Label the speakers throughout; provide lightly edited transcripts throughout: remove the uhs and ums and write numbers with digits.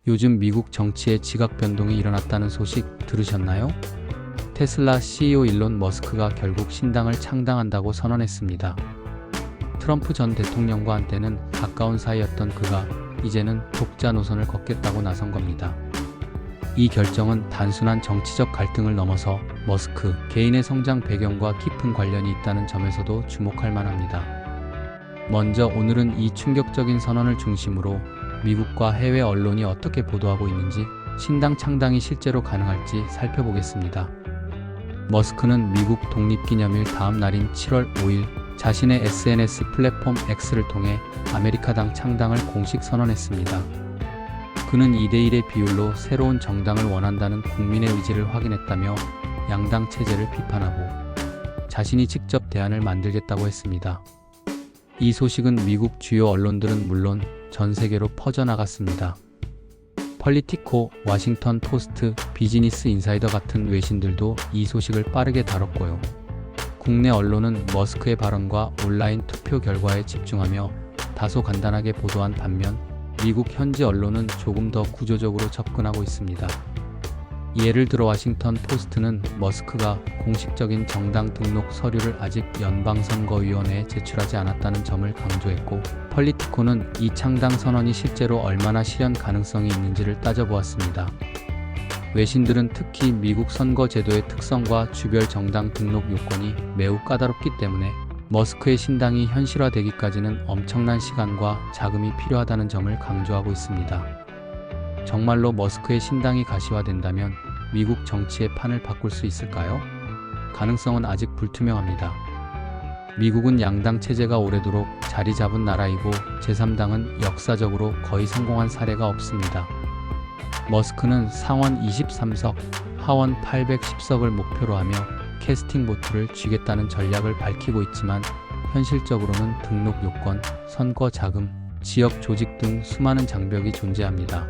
Speaker 1: 요즘 미국 정치에 지각 변동이 일어났다는 소식 들으셨나요? 테슬라 CEO 일론 머스크가 결국 신당을 창당한다고 선언했습니다. 트럼프 전 대통령과 한때는 가까운 사이였던 그가 이제는 독자 노선을 걷겠다고 나선 겁니다. 이 결정은 단순한 정치적 갈등을 넘어서 머스크 개인의 성장 배경과 깊은 관련이 있다는 점에서도 주목할 만합니다. 먼저 오늘은 이 충격적인 선언을 중심으로 미국과 해외 언론이 어떻게 보도하고 있는지, 신당 창당이 실제로 가능할지 살펴보겠습니다. 머스크는 미국 독립기념일 다음 날인 7월 5일 자신의 SNS 플랫폼 X를 통해 아메리카당 창당을 공식 선언했습니다. 그는 2대1의 비율로 새로운 정당을 원한다는 국민의 의지를 확인했다며 양당 체제를 비판하고 자신이 직접 대안을 만들겠다고 했습니다. 이 소식은 미국 주요 언론들은 물론 전 세계로 퍼져나갔습니다. 펄리티코, 워싱턴 포스트, 비즈니스 인사이더 같은 외신들도 이 소식을 빠르게 다뤘고요. 국내 언론은 머스크의 발언과 온라인 투표 결과에 집중하며 다소 간단하게 보도한 반면 미국 현지 언론은 조금 더 구조적으로 접근하고 있습니다. 예를 들어 워싱턴 포스트는 머스크가 공식적인 정당 등록 서류를 아직 연방선거위원회에 제출하지 않았다는 점을 강조했고, 펄리티코는 이 창당 선언이 실제로 얼마나 실현 가능성이 있는지를 따져보았습니다. 외신들은 특히 미국 선거 제도의 특성과 주별 정당 등록 요건이 매우 까다롭기 때문에 머스크의 신당이 현실화되기까지는 엄청난 시간과 자금이 필요하다는 점을 강조하고 있습니다. 정말로 머스크의 신당이 가시화된다면 미국 정치의 판을 바꿀 수 있을까요? 가능성은 아직 불투명합니다. 미국은 양당 체제가 오래도록 자리 잡은 나라이고 제3당은 역사적으로 거의 성공한 사례가 없습니다. 머스크는 상원 23석, 하원 810석을 목표로 하며 캐스팅 보트를 쥐겠다는 전략을 밝히고 있지만 현실적으로는 등록 요건, 선거 자금, 지역 조직 등 수많은 장벽이 존재합니다.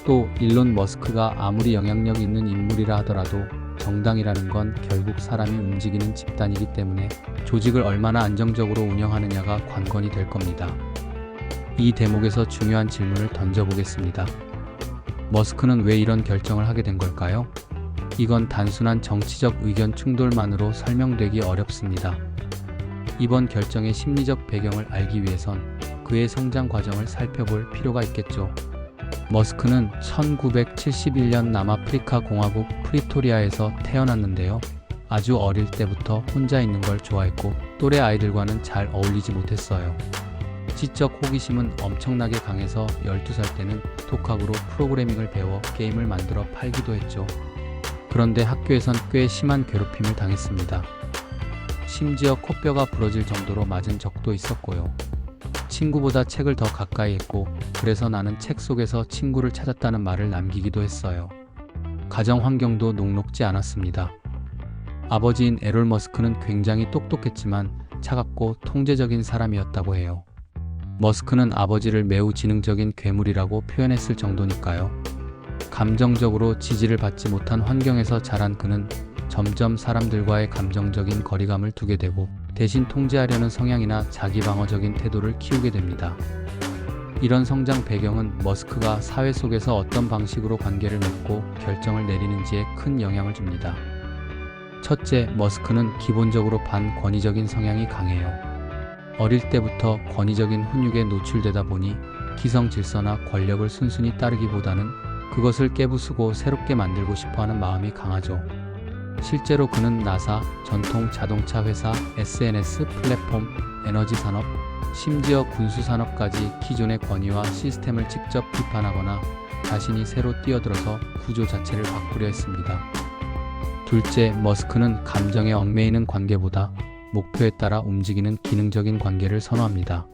Speaker 1: 또 일론 머스크가 아무리 영향력 있는 인물이라 하더라도 정당이라는 건 결국 사람이 움직이는 집단이기 때문에 조직을 얼마나 안정적으로 운영하느냐가 관건이 될 겁니다. 이 대목에서 중요한 질문을 던져보겠습니다. 머스크는 왜 이런 결정을 하게 된 걸까요? 이건 단순한 정치적 의견 충돌만으로 설명되기 어렵습니다. 이번 결정의 심리적 배경을 알기 위해선 그의 성장 과정을 살펴볼 필요가 있겠죠. 머스크는 1971년 남아프리카 공화국 프리토리아에서 태어났는데요. 아주 어릴 때부터 혼자 있는 걸 좋아했고 또래 아이들과는 잘 어울리지 못했어요. 지적 호기심은 엄청나게 강해서 12살 때는 독학으로 프로그래밍을 배워 게임을 만들어 팔기도 했죠. 그런데 학교에선 꽤 심한 괴롭힘을 당했습니다. 심지어 코뼈가 부러질 정도로 맞은 적도 있었고요. 친구보다 책을 더 가까이 했고 그래서 나는 책 속에서 친구를 찾았다는 말을 남기기도 했어요. 가정 환경도 녹록지 않았습니다. 아버지인 에롤 머스크는 굉장히 똑똑했지만 차갑고 통제적인 사람이었다고 해요. 머스크는 아버지를 매우 지능적인 괴물이라고 표현했을 정도니까요. 감정적으로 지지를 받지 못한 환경에서 자란 그는 점점 사람들과의 감정적인 거리감을 두게 되고 대신 통제하려는 성향이나 자기방어적인 태도를 키우게 됩니다. 이런 성장 배경은 머스크가 사회 속에서 어떤 방식으로 관계를 맺고 결정을 내리는지에 큰 영향을 줍니다. 첫째, 머스크는 기본적으로 반권위적인 성향이 강해요. 어릴 때부터 권위적인 훈육에 노출되다 보니 기성 질서나 권력을 순순히 따르기보다는 그것을 깨부수고 새롭게 만들고 싶어하는 마음이 강하죠. 실제로 그는 나사, 전통 자동차 회사, SNS 플랫폼, 에너지 산업, 심지어 군수 산업까지 기존의 권위와 시스템을 직접 비판하거나 자신이 새로 뛰어들어서 구조 자체를 바꾸려 했습니다. 둘째, 머스크는 감정에 얽매이는 관계보다 목표에 따라 움직이는 기능적인 관계를 선호합니다.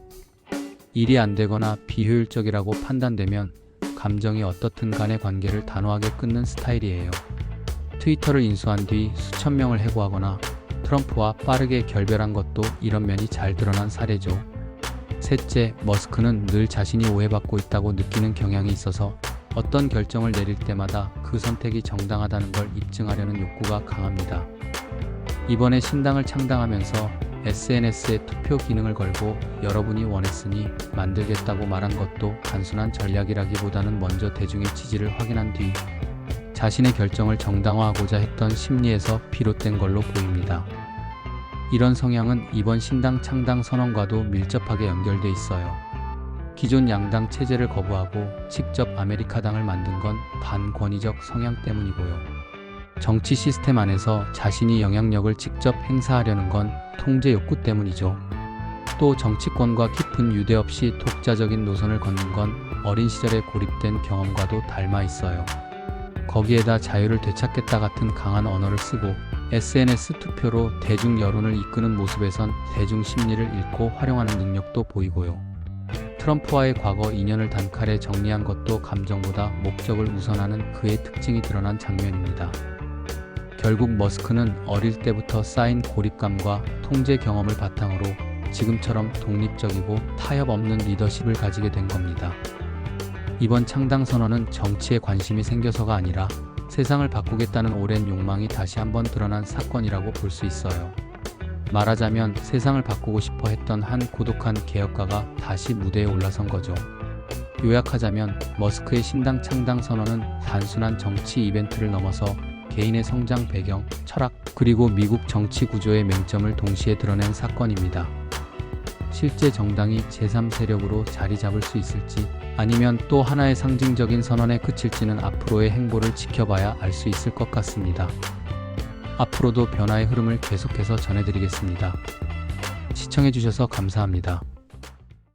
Speaker 1: 일이 안 되거나 비효율적이라고 판단되면 감정이 어떻든 간의 관계를 단호하게 끊는 스타일이에요. 트위터를 인수한 뒤 수천 명을 해고하거나 트럼프와 빠르게 결별한 것도 이런 면이 잘 드러난 사례죠. 셋째, 머스크는 늘 자신이 오해받고 있다고 느끼는 경향이 있어서 어떤 결정을 내릴 때마다 그 선택이 정당하다는 걸 입증하려는 욕구가 강합니다. 이번에 신당을 창당하면서 SNS에 투표 기능을 걸고 여러분이 원했으니 만들겠다고 말한 것도 단순한 전략이라기보다는 먼저 대중의 지지를 확인한 뒤 자신의 결정을 정당화하고자 했던 심리에서 비롯된 걸로 보입니다. 이런 성향은 이번 신당 창당 선언과도 밀접하게 연결돼 있어요. 기존 양당 체제를 거부하고 직접 아메리카당을 만든 건 반권위적 성향 때문이고요. 정치 시스템 안에서 자신이 영향력을 직접 행사하려는 건 통제 욕구 때문이죠. 또 정치권과 깊은 유대 없이 독자적인 노선을 걷는 건 어린 시절에 고립된 경험과도 닮아 있어요. 거기에다 자유를 되찾겠다 같은 강한 언어를 쓰고 SNS 투표로 대중 여론을 이끄는 모습에선 대중 심리를 읽고 활용하는 능력도 보이고요. 트럼프와의 과거 인연을 단칼에 정리한 것도 감정보다 목적을 우선하는 그의 특징이 드러난 장면입니다. 결국 머스크는 어릴 때부터 쌓인 고립감과 통제 경험을 바탕으로 지금처럼 독립적이고 타협 없는 리더십을 가지게 된 겁니다. 이번 창당 선언은 정치에 관심이 생겨서가 아니라 세상을 바꾸겠다는 오랜 욕망이 다시 한번 드러난 사건이라고 볼 수 있어요. 말하자면 세상을 바꾸고 싶어 했던 한 고독한 개혁가가 다시 무대에 올라선 거죠. 요약하자면 머스크의 신당 창당 선언은 단순한 정치 이벤트를 넘어서 개인의 성장 배경, 철학, 그리고 미국 정치 구조의 맹점을 동시에 드러낸 사건입니다. 실제 정당이 제3세력으로 자리 잡을 수 있을지 아니면 또 하나의 상징적인 선언에 그칠지는 앞으로의 행보를 지켜봐야 알 수 있을 것 같습니다. 앞으로도 변화의 흐름을 계속해서 전해드리겠습니다. 시청해주셔서 감사합니다.